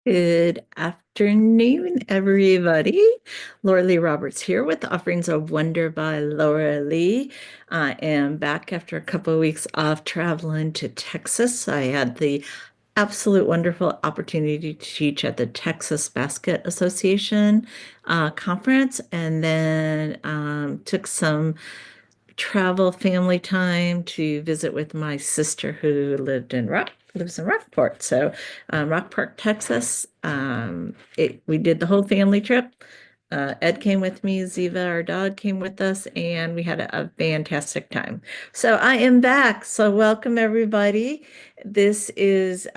Good afternoon, everybody. Lorelea Roberts here with Offerings of Wonder by Lorelea. I am back after a couple of weeks off traveling to Texas. I had the absolute wonderful opportunity to teach at the Texas Basket Association conference, and then took some travel family time to visit with my sister who lives in Rockport. So Rockport, Texas. We did the whole family trip. Ed came with me, Ziva, our dog, came with us, and we had a fantastic time. So I am back. So welcome everybody. This is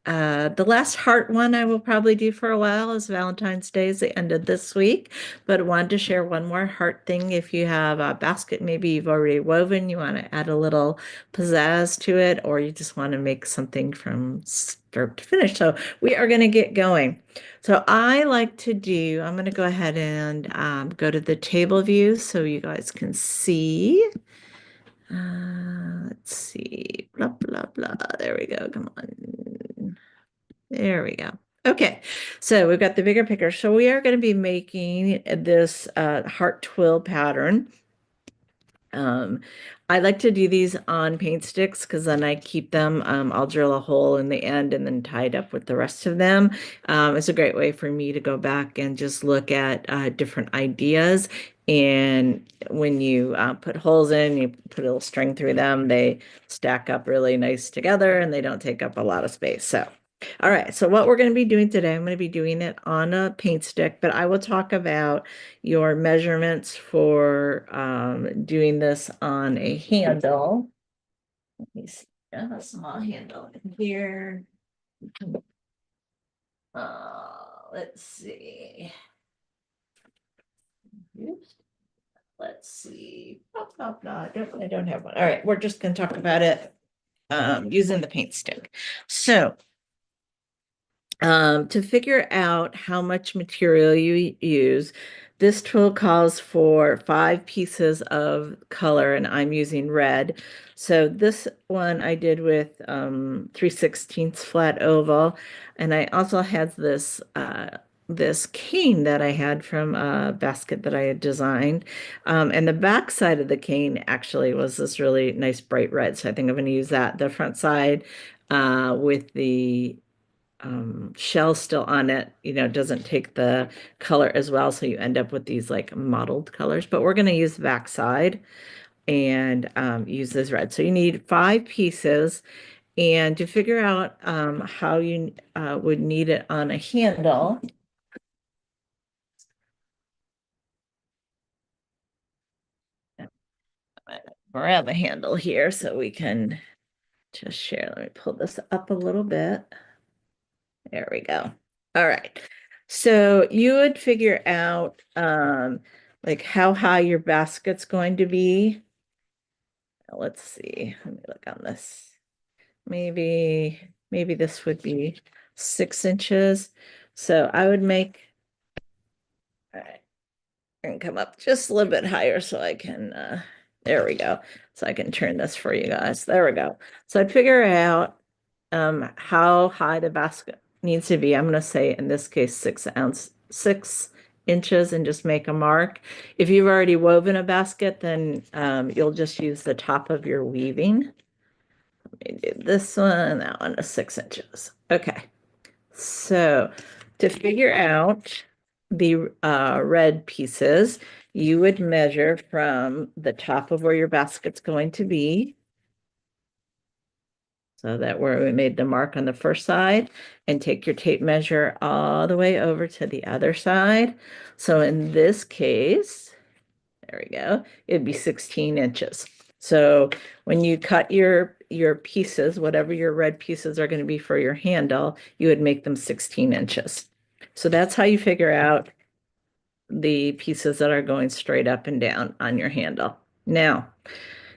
the last heart one I will probably do for a while is Valentine's Day is the end of this week, but I wanted to share one more heart thing. If you have a basket, maybe you've already woven, you want to add a little pizzazz to it, or you just want to make something from start to finish. So we are going to get going. So I'm going to go ahead and go to the table view so you guys can see. Let's see, blah, blah, blah. There we go. Come on. There we go. Okay, so we've got the bigger picture. So we are going to be making this heart twill pattern. Um, I like to do these on paint sticks because then I keep them. I'll drill a hole in the end and then tie it up with the rest of them. It's a great way for me to go back and just look at different ideas. And when you put holes in, you put a little string through them, they stack up really nice together and they don't take up a lot of space. So all right, so what we're going to be doing today, I'm going to be doing it on a paint stick, but I will talk about your measurements for doing this on a handle. Let me see, a small handle in here. Let's see. Oops. Let's see. Oh, no, no, I don't have one. All right, we're just going to talk about it using the paint stick. So to figure out how much material you use, this tool calls for 5 pieces of color, and I'm using red. So this one I did with 3/16 flat oval, and I also had this cane that I had from a basket that I had designed. And the back side of the cane actually was this really nice bright red. So I think I'm going to use that. The front side with the shell still on it, doesn't take the color as well. So you end up with these like mottled colors, but we're going to use the back side and use this red. So you need 5 pieces. And to figure out how you would need it on a handle, grab a handle here so we can just share. Let me pull this up a little bit. There we go. All right. So you would figure out like how high your basket's going to be. Let's see. Let me look on this. Maybe this would be 6 inches. So I would make, all right, and come up just a little bit higher so I can there we go. So I can turn this for you guys. There we go. So I'd figure out how high the basket needs to be. I'm going to say in this case 6 inches, and just make a mark. If you've already woven a basket, then you'll just use the top of your weaving. Let me do this one, that one is 6 inches. Okay, so to figure out the red pieces, you would measure from the top of where your basket's going to be. So that where we made the mark on the first side, and take your tape measure all the way over to the other side. So in this case, there we go, it'd be 16 inches. So when you cut your pieces, whatever your red pieces are going to be for your handle, you would make them 16 inches. So that's how you figure out the pieces that are going straight up and down on your handle. Now,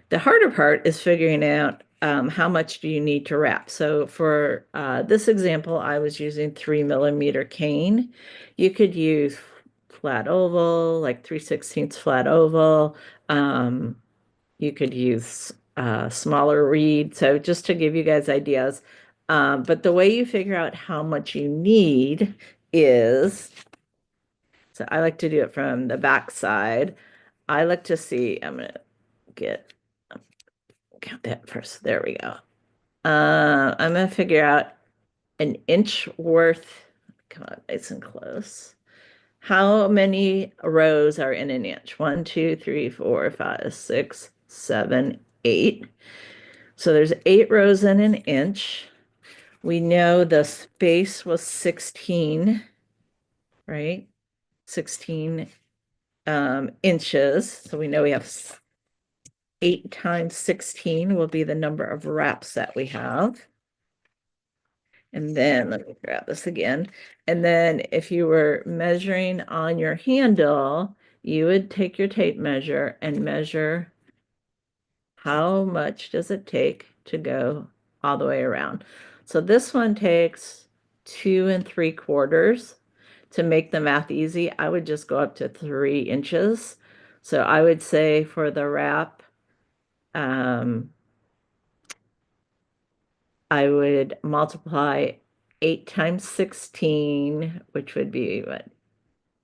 the harder part is figuring out how much do you need to wrap. So for this example, I was using 3mm cane. You could use flat oval, like 3/16 flat oval. You could use smaller reed. So just to give you guys ideas, But the way you figure out how much you need is, so I like to do it from the back side. I like to see, I'm gonna get, count that first. There we go. I'm gonna figure out an inch worth, come on, nice and close. How many rows are in an inch? 1, 2, 3, 4, 5, 6, 7, 8. So there's 8 rows in an inch. We know the space was 16, right? 16 inches. So we know we have 8 times 16 will be the number of wraps that we have. And then let me grab this again. And then if you were measuring on your handle, you would take your tape measure and measure how much does it take to go all the way around. So this one takes 2 3/4. To make the math easy, I would just go up to 3 inches. So I would say for the wrap, um, I would multiply 8 times 16, which would be what,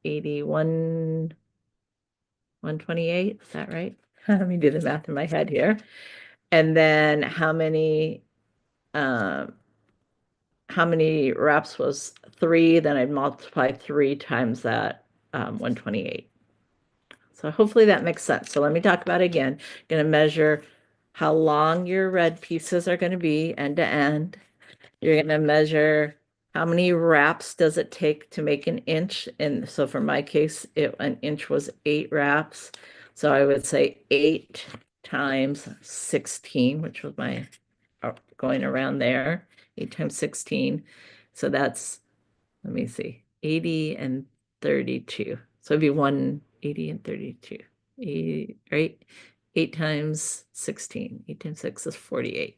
81, 128? Is that right? Let me do the math in my head here. And then um, how many wraps was 3? Then I'd multiply 3 times that, 128. So hopefully that makes sense. So let me talk about it again. Going to measure how long your red pieces are going to be end to end. You're going to measure how many wraps does it take to make an inch. And so for my case, an inch was 8 wraps. So I would say 8 times 16, which was my going around there, 8 times 16. So that's, let me see, 80 and 32. So it'd be 180 and 32. 80, right? 8 times 16. 8 times 6 is 48.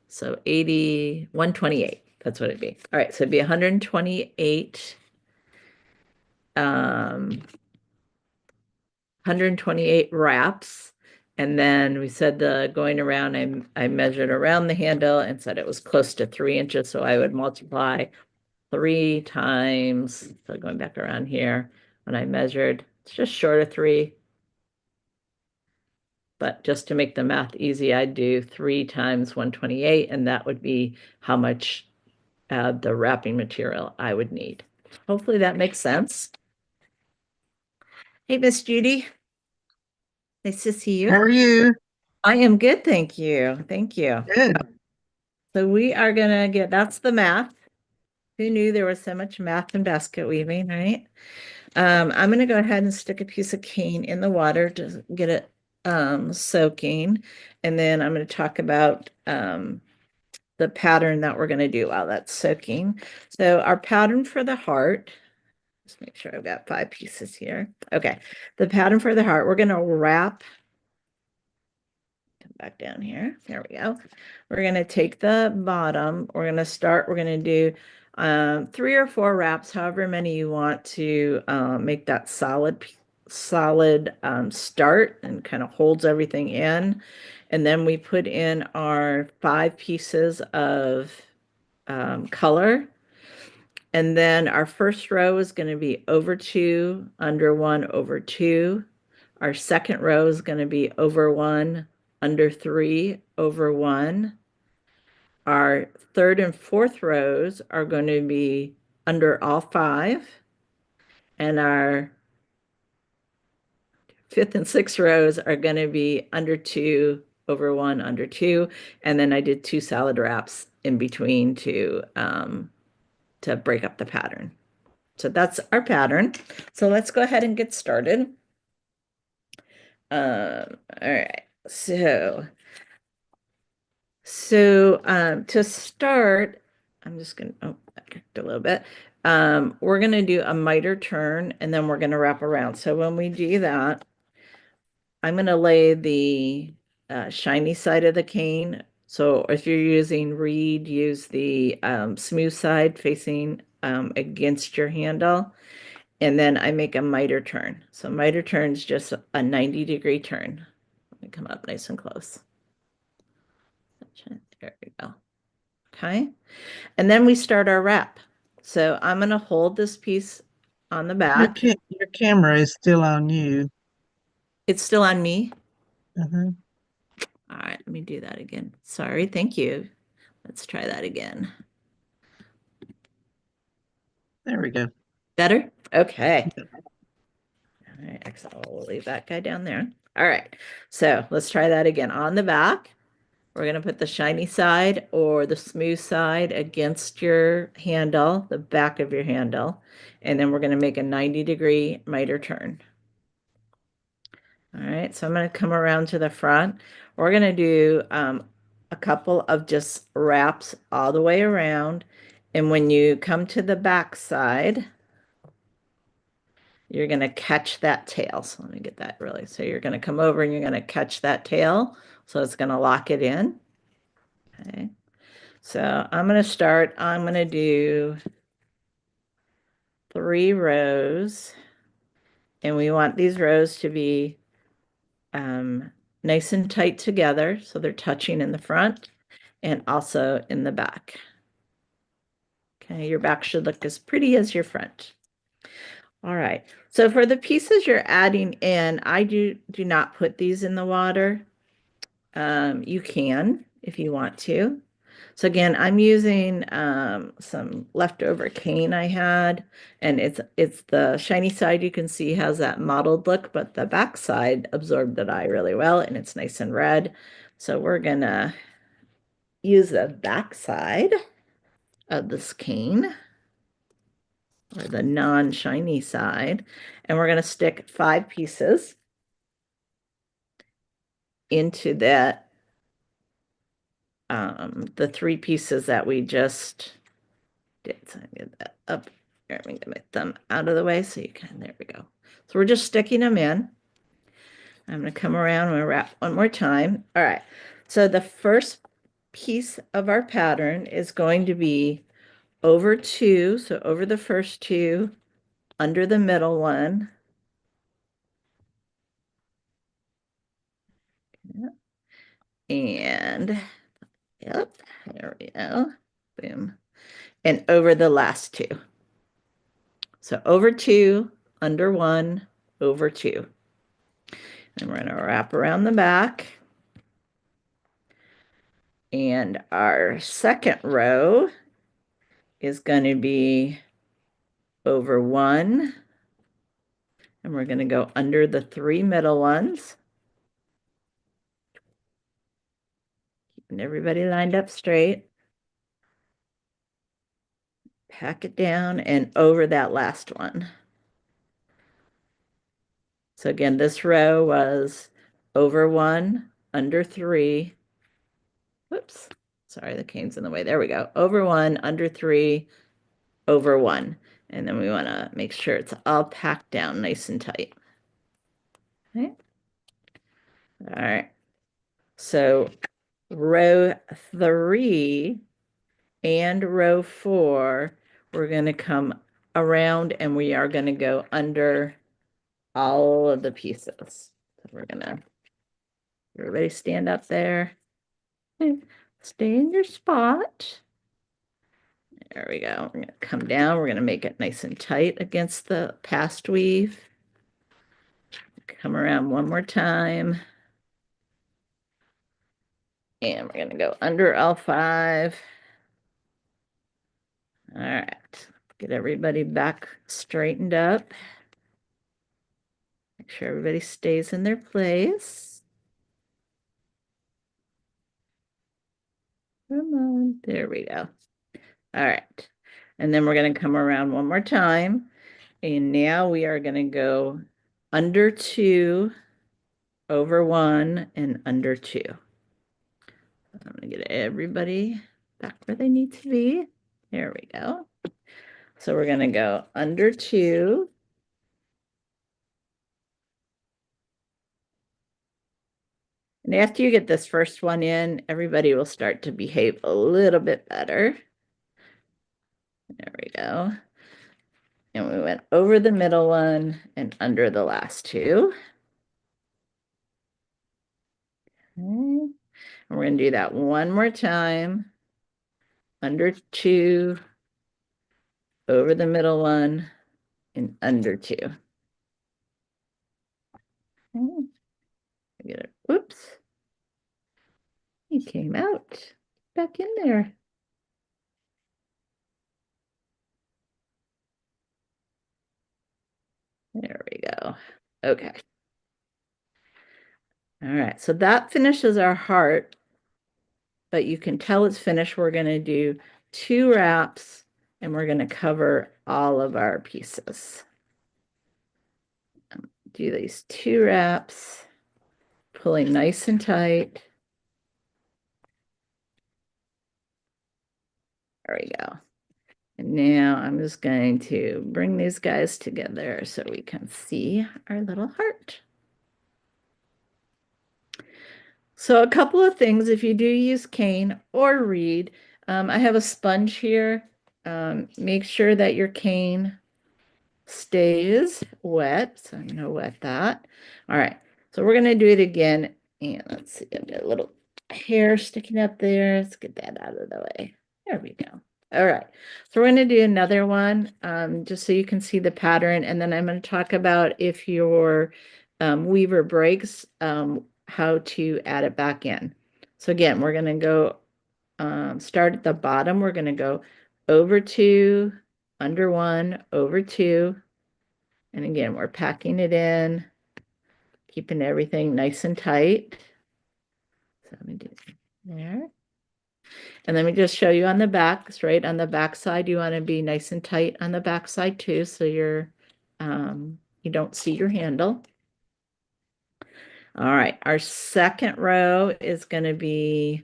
So 80, 128. That's what it'd be. All right, so it'd be 128, 128 wraps. And then we said the going around, I measured around the handle and said it was close to 3 inches. So I would multiply 3 times, so going back around here, when I measured, it's just short of 3. But just to make the math easy, I'd do 3 times 128, and that would be how much the wrapping material I would need. Hopefully that makes sense. Hey, Miss Judy. Nice to see How you. are you? I am good, thank you. Thank you. Good. So we are gonna get, that's the math. Who knew there was so much math in basket weaving, right? I'm going to go ahead and stick a piece of cane in the water to get it soaking. And then I'm going to talk about the pattern that we're going to do while that's soaking. So our pattern for the heart, just make sure I've got 5 pieces here. Okay, the pattern for the heart, we're going to wrap, come back down here. There we go. We're going to take the bottom. We're going to do 3 or 4 wraps, however many you want to make that solid start and kind of holds everything in. And then we put in our 5 pieces of color. And then our first row is going to be over 2, under 1, over 2. Our second row is going to be over 1, under 3, over 1. Our third and fourth rows are going to be under all 5. And our fifth and sixth rows are going to be under 2, over 1, under 2. And then I did 2 solid wraps in between to break up the pattern. So that's our pattern. So let's go ahead and get started. All right. So to start, I'm just gonna, oh, back a little bit. We're gonna do a miter turn and then we're gonna wrap around. So when we do that, I'm gonna lay the shiny side of the cane. So if you're using reed, use the smooth side facing against your handle. And then I make a miter turn. So miter turn is just a 90-degree turn. Let me come up nice and close. There we go. Okay. And then we start our wrap. So I'm going to hold this piece on the back. Your camera is still on you. It's still on me. Uh-huh. All right, let me do that again. Sorry, thank you. Let's try that again. There we go. Better? Okay. All right, excellent. We'll leave that guy down there. All right, so let's try that again. On the back, we're going to put the shiny side or the smooth side against your handle, the back of your handle, and then we're going to make a 90-degree miter turn. All right, so I'm going to come around to the front. We're going to do a couple of just wraps all the way around. And when you come to the back side, you're going to catch that tail. So let me get that really. So you're going to come over and you're going to catch that tail. So it's going to lock it in. Okay. So I'm going to start. I'm going to do 3 rows. And we want these rows to be nice and tight together. So they're touching in the front and also in the back. Okay, your back should look as pretty as your front. All right, so for the pieces you're adding in, I do not put these in the water. You can if you want to. So again, I'm using some leftover cane I had, and it's the shiny side you can see has that mottled look, but the back side absorbed the dye really well, and it's nice and red. So we're gonna use the back side of this cane, or the non-shiny side, and we're going to stick 5 pieces into that, the 3 pieces that we just did. So I get that up here. I'm going to get my thumb out of the way so you can, there we go. So we're just sticking them in. I'm going to come around and wrap one more time. All right, so the first piece of our pattern is going to be over 2, so over the first 2, under the middle one. And yep, there we go. Boom. And over the last 2. So over 2, under 1, over 2. And we're going to wrap around the back. And our second row is going to be over 1. And we're going to go under the 3 middle ones. Keeping everybody lined up straight. Pack it down and over that last one. So again, this row was over 1, under 3. Whoops. Sorry, the cane's in the way. There we go. Over 1, under 3, over 1. And then we want to make sure it's all packed down nice and tight. Okay. All right. So row 3 and row 4, we're going to come around and we are going to go under all of the pieces. So we're going to, everybody stand up there. Stay in your spot. There we go. We're going to come down. We're going to make it nice and tight against the past weave. Come around one more time. And we're going to go under all 5. All right. Get everybody back straightened up. Make sure everybody stays in their place. Come on. There we go. All right. And then we're going to come around one more time. And now we are going to go under 2, over 1, and under 2. I'm going to get everybody back where they need to be. There we go. So we're going to go under 2. And after you get this first one in, everybody will start to behave a little bit better. There we go. And we went over the middle one and under the last 2. Okay. And we're going to do that one more time. under 2, over the middle one, and under 2. Get it. Whoops. He came out back in there. There we go. Okay. All right. So that finishes our heart, but you can tell it's finished. We're going to do 2 wraps and we're going to cover all of our pieces. Do these 2 wraps, pulling nice and tight. There we go. And now I'm just going to bring these guys together so we can see our little heart. So a couple of things, if you do use cane or reed, I have a sponge here. Make sure that your cane stays wet. So I'm going to wet that. All right. So we're going to do it again. And let's see, I've got a little hair sticking up there. Let's get that out of the way. There we go. All right. So we're going to do another one just so you can see the pattern. And then I'm going to talk about if your weaver breaks, how to add it back in. So again, we're going to go start at the bottom. We're going to go over 2, under 1, over 2. And again, we're packing it in, keeping everything nice and tight. So let me do it there. And let me just show you on the back, straight on the back side. You want to be nice and tight on the back side too, so you don't see your handle. All right, our second row is going to be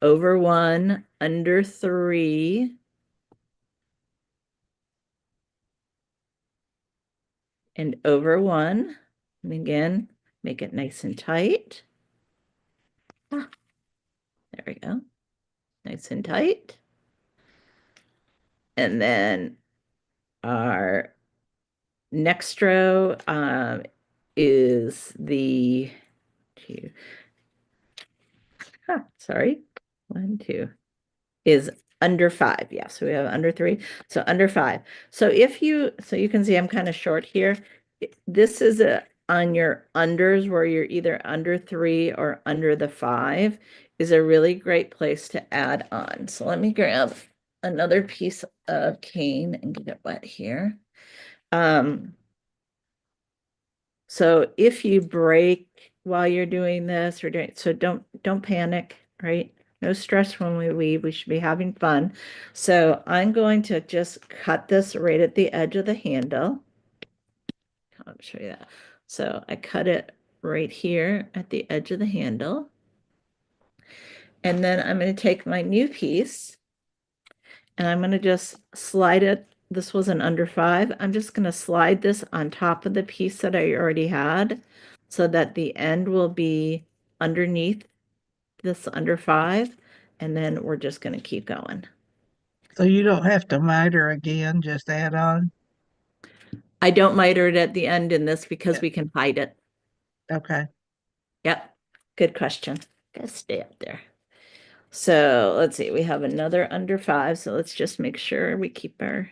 over 1, under 3, and over 1. And again, make it nice and tight. There we go. Nice and tight. And then our next row is the 2. Sorry. 1, 2 is under 5. Yeah, so we have under 3. So under 5. So you can see I'm kind of short here. This is on your unders where you're either under 3 or under the 5 is a really great place to add on. So let me grab another piece of cane and get it wet here. So if you break while you're doing this or so don't panic, right? No stress when we weave. We should be having fun. So I'm going to just cut this right at the edge of the handle. I'll show you that. So I cut it right here at the edge of the handle. And then I'm going to take my new piece and I'm going to just slide it. This was an under 5. I'm just going to slide this on top of the piece that I already had so that the end will be underneath this under 5. And then we're just going to keep going. So you don't have to miter again, just add on. I don't miter it at the end in this because Yeah. we can hide it. Okay. Yep. Good question. Gotta stay up there. So let's see, we have another under 5. So let's just make sure we keep our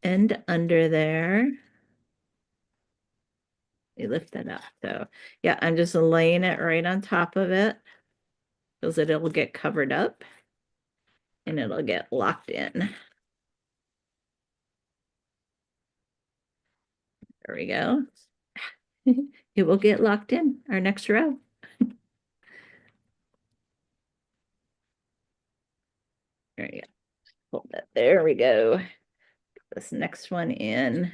end under there. We lift that up. So yeah, I'm just laying it right on top of it so that it will get covered up and it'll get locked in. There we go. It will get locked in our next row. There we go. Hold that. There we go. This next one in.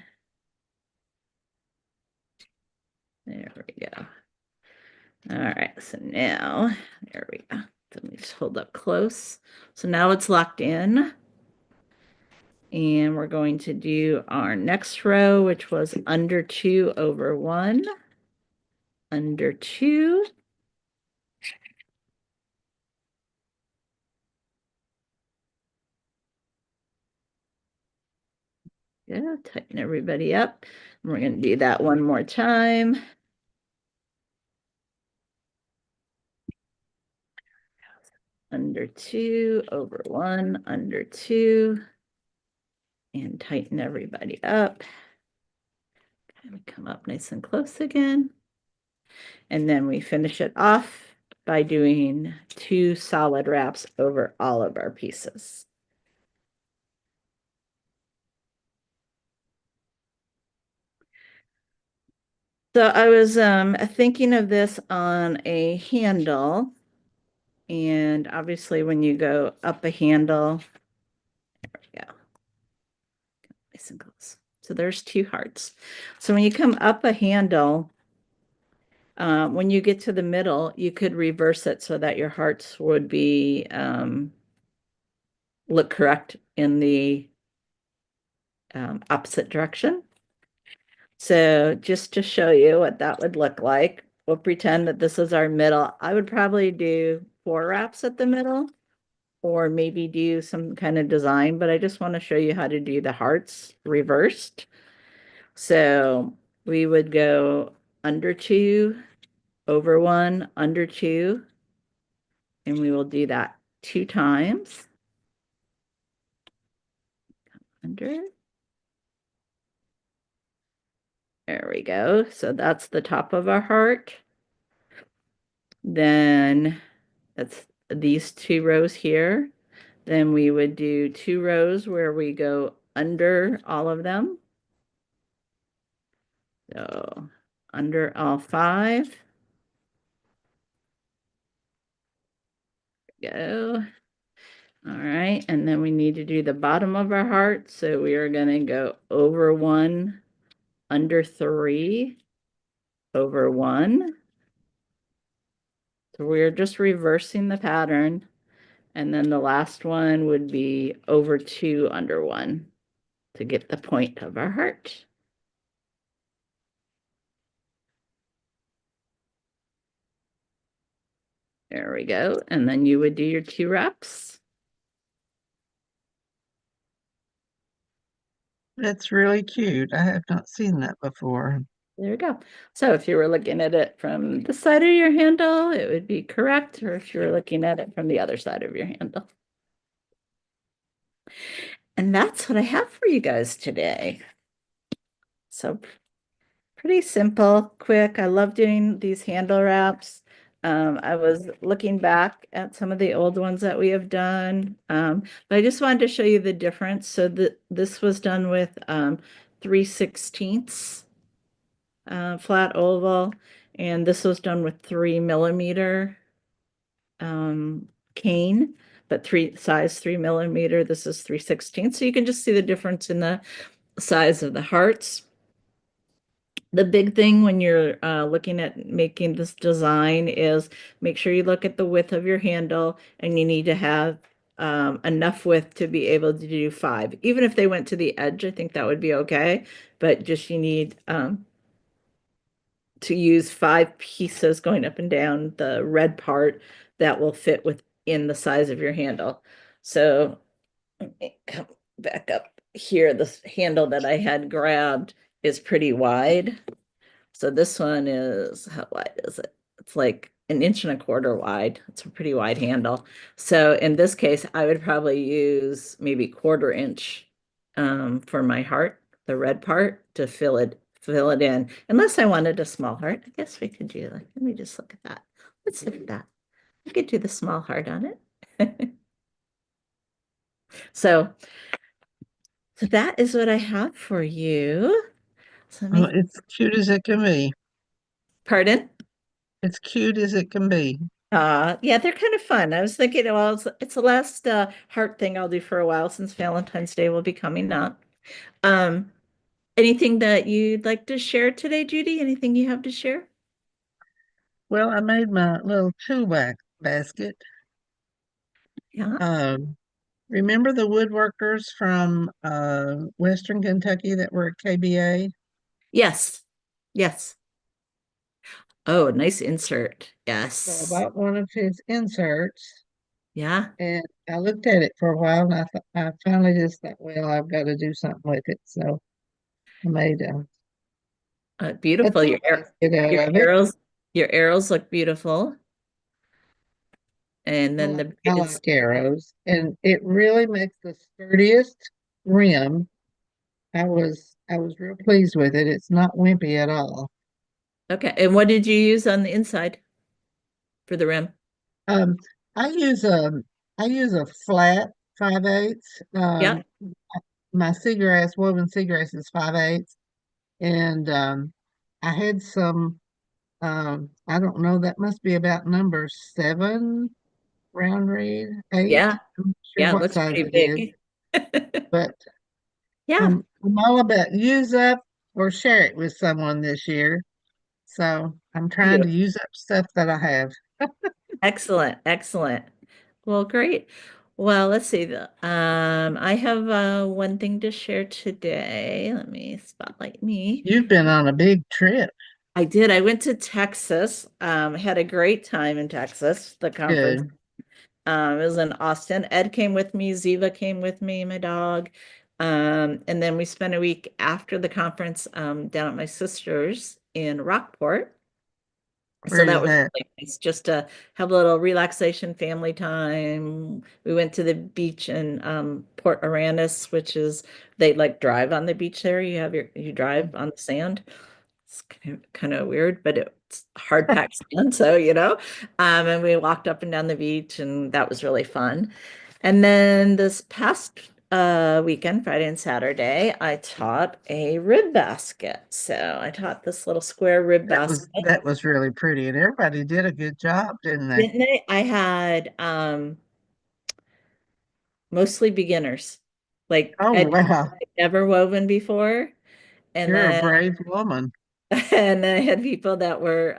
There we go. All right, so now, there we go. So let me just hold up close. So now it's locked in. And we're going to do our next row, which was under 2 over 1, under 2. Yeah, tighten everybody up. And we're going to do that one more time. under 2, over 1, under 2, and tighten everybody up. Kind of come up nice and close again. And then we finish it off by doing 2 solid wraps over all of our pieces. So I was thinking of this on a handle, and obviously when you go up a handle, there we go, nice and close. So there's 2 hearts. So when you come up a handle, when you get to the middle, you could reverse it so that your hearts would be look correct in the opposite direction. So just to show you what that would look like, we'll pretend that this is our middle. I would probably do 4 wraps at the middle, or maybe do some kind of design, but I just want to show you how to do the hearts reversed. So we would go under 2, over 1, under 2, and we will do that 2 times. Under. There we go. So that's the top of our heart. Then that's these 2 rows here. Then we would do 2 rows where we go under all of them. So under all 5. Go. All right. And then we need to do the bottom of our heart. So we are going to go over 1, under 3, over 1. So we're just reversing the pattern. And then the last one would be over 2, under 1 to get the point of our heart. There we go. And then you would do your 2 wraps. That's really cute. I have not seen that before. There we go. So if you were looking at it from the side of your handle, it would be correct, or if you were looking at it from the other side of your handle. And that's what I have for you guys today. So pretty simple, quick. I love doing these handle wraps. I was looking back at some of the old ones that we have done, but I just wanted to show you the difference. So this was done with 3/16 flat oval, and this was done with 3mm cane, but size 3mm. This is 3/16. So you can just see the difference in the size of the hearts. The big thing when you're looking at making this design is make sure you look at the width of your handle, and you need to have enough width to be able to do 5. Even if they went to the edge, I think that would be okay, but just you need to use 5 pieces going up and down the red part that will fit within the size of your handle. So let me come back up here. This handle that I had grabbed is pretty wide. So this one is, how wide is it? It's like 1.25 inches wide. It's a pretty wide handle. So in this case, I would probably use maybe 1/4 inch for my heart, the red part, to fill it in. Unless I wanted a small heart. I guess we could do like, let me just look at that. Let's look at that. We could do the small heart on it. So, so that is what I have for you. So let Oh, me, it's cute as it can be. pardon? It's cute as it can be. Yeah, they're kind of fun. I was thinking, well, it's the last heart thing I'll do for a while since Valentine's Day will be coming up. Um, Anything that you'd like to share today, Judy? Anything you have to share? Well, I made my little tool basket. Yeah. Um, remember the woodworkers from Western Kentucky that were at KBA? Yes. Yes. Oh, nice insert. So I Yes. bought one of his inserts Yeah. and I looked at it for a while and I finally just thought, well, I've got to do something with it. So I made a Beautiful. tool basket Your out of it. arrows, your arrows look beautiful. And then the I it's like arrows, and it really makes the sturdiest rim. I was real pleased with it. It's not wimpy at all. okay. And what did you use on the inside for the rim? Um, I use a flat 5/8. Yeah, My seagrass woven seagrass is 5/8, and I had some. I don't know. That must be about number 7 round reed 8. yeah, I'm not sure yeah. It what looks size pretty it is, big. but Yeah, I'm all about use up or share it with someone this year. So I'm trying to beautiful. use up stuff that I have. Excellent, excellent. Well, great. Well, let's see. I have one thing to share today. Let me spotlight me. You've been on a big trip. I did. I went to Texas. Had a great time in Texas, the conference. Good. It was in Austin. Ed came with me, Ziva came with me, my dog. And then we spent a week after the conference down at my sister's in Rockport. So Where that is was that? really nice just to have a little relaxation family time. We went to the beach in Port Aransas, which is they like drive on the beach there. You drive on the sand. It's kind of weird, but it's hard packed sand, so and we walked up and down the beach, and that was really fun. And then this past weekend, Friday and Saturday, I taught a rib basket. So I taught this little square rib basket. That was really pretty, and everybody did a good job, didn't they? Didn't they? I had mostly beginners, like Oh I'd wow, never woven before, and you're a then brave woman. and then I had people that were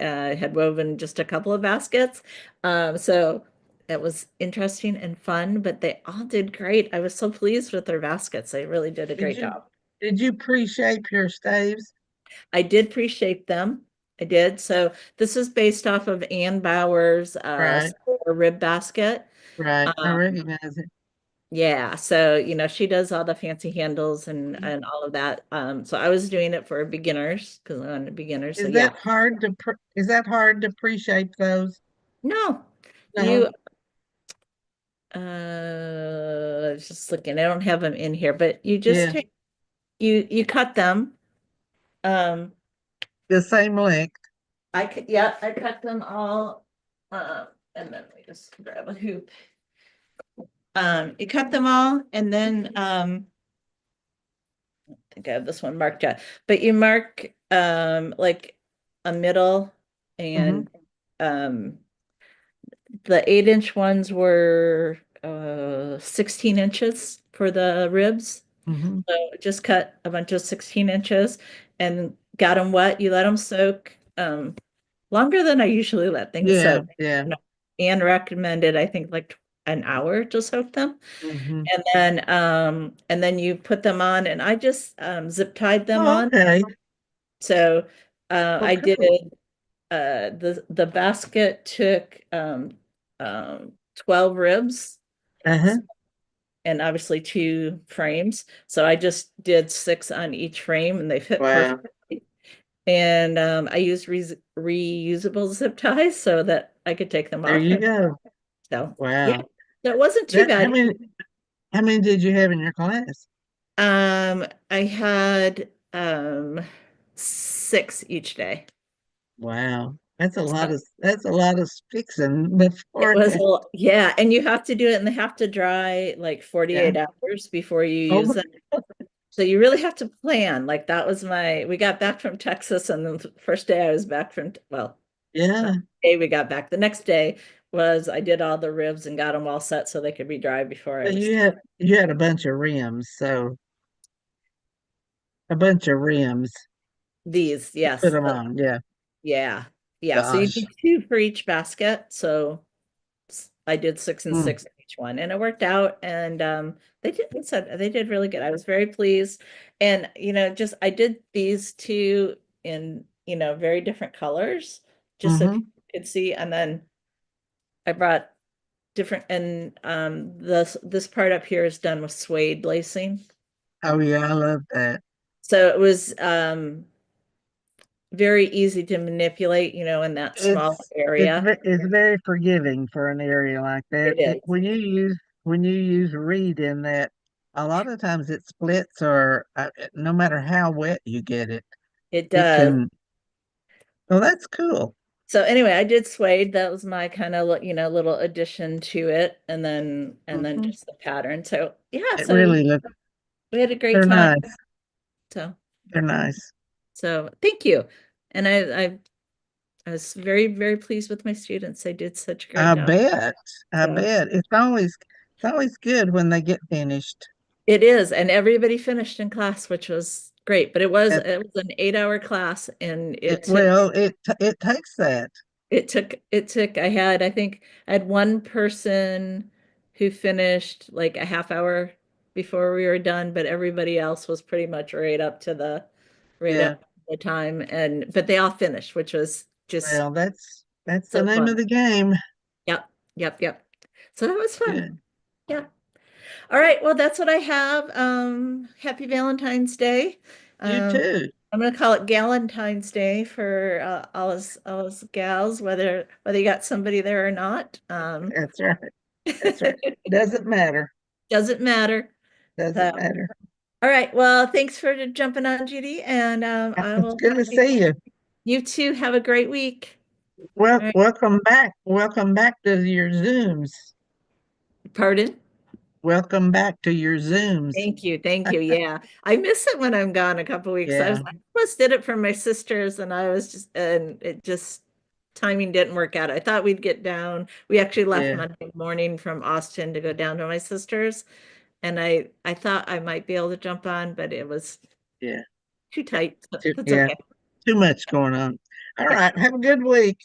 had woven just a couple of baskets. So it was interesting and fun, but they all did great. I was so pleased with their baskets. They really did a Did great you job. did you pre-shape your staves? I did pre-shape them. I did. So this is based off of Ann Bauer's Right, square rib basket. right. I Um, recognize it. Yeah, so she does all the fancy handles and all of that. So I was doing it for beginners because I'm a beginner. So yeah. Is that hard to pre-shape those? No, No. you just looking. I don't have them in here, but you just Yeah, take you cut them. Um the same length. I cut them all and then we just grab a hoop. You cut them all and then I think I have this one marked out. But you mark like a middle Mm-hmm. and um the 8-inch ones were 16 inches for the ribs. Mm-hmm. So just cut a bunch of 16 inches and got them wet. You let them soak longer than I usually let things Yeah, soak. yeah. You know, Anne recommended, I think, like an hour to soak them. Mm-hmm. And then you put them on, and I just zip tied them Oh, on. okay. So Well, I did cool. the basket took 12 ribs Uh-huh. and obviously 2 frames. So I just did 6 on each frame and they fit Wow. perfectly. And I used reusable zip ties so that I could take them There off. you And go. so yeah, Wow. that wasn't too That bad. how many did you have in your class? I had 6 each day. Wow. So That's a lot of fixing it before was, that. yeah, and you have to do it and they have to dry like Yeah. 48 hours before you use Oh, them. So you really have to plan. Like that was we got back from Texas and the first day I was back from, well, not yeah. the day we got back. The next day was I did all the ribs and got them all set so they could be dry before I But was you had a bunch of rims, so a bunch of rims these, to put yes. them on. Yeah. Yeah. Yeah. So you Gosh. do 2 for each basket. So I did 6 and Mm. 6 in each one, and it worked out. And they did really good. I was very pleased. And just I did these 2 in very different colors, just so people Hmm. could see. And then I brought different, and this part up here is done with suede lacing. Oh yeah, I love that. So it was very easy to manipulate, in that small area. It's very forgiving for an area like that. It is. When you use reed in that, a lot of times it splits, or no matter how wet you get it, It it does. can. Oh, that's cool. So anyway, I did suede. That was my kind of, little addition to it, and then Hmm. just the pattern. So yeah, It so really look. we had a great They're time. nice. So They're nice. so thank you. And I was very, very pleased with my students. They did such a great I job. bet. I So bet. It's always good when they get finished. it is, and everybody finished in class, which was great. But it was It, it was an 8-hour class, and it takes that. it took I think I had one person who finished like a half hour before we were done, but everybody else was pretty much right Yeah. up to the time, and but they all finished, which was just Well, that's the so name of fun. the game. Yep, yep, yep. So that was fun. Good. Yeah. All right, well, that's what I have. Happy Valentine's Day. You Um, too. I'm gonna call it Galentine's Day for all us gals, whether you got somebody there or not. That's right. That's right. Doesn't matter. Doesn't matter. So, Doesn't matter. all right. Well, thanks for jumping on, Judy, and I It's will good talk to to you. see you. You too. Have a great week. Well, All right. welcome back. Welcome back to your Zooms. Pardon? Welcome back to your Zooms. Thank you. Thank you. Yeah. I miss it when I'm gone a couple weeks. Yeah, I almost did it for my sisters and it just timing didn't work out. I thought we'd get down. We actually left yeah, Monday morning from Austin to go down to my sisters. And I thought I might be able to jump on, but it was yeah, too tight. So that's yeah. okay. Too much going on. All Yeah. right. Have a good week.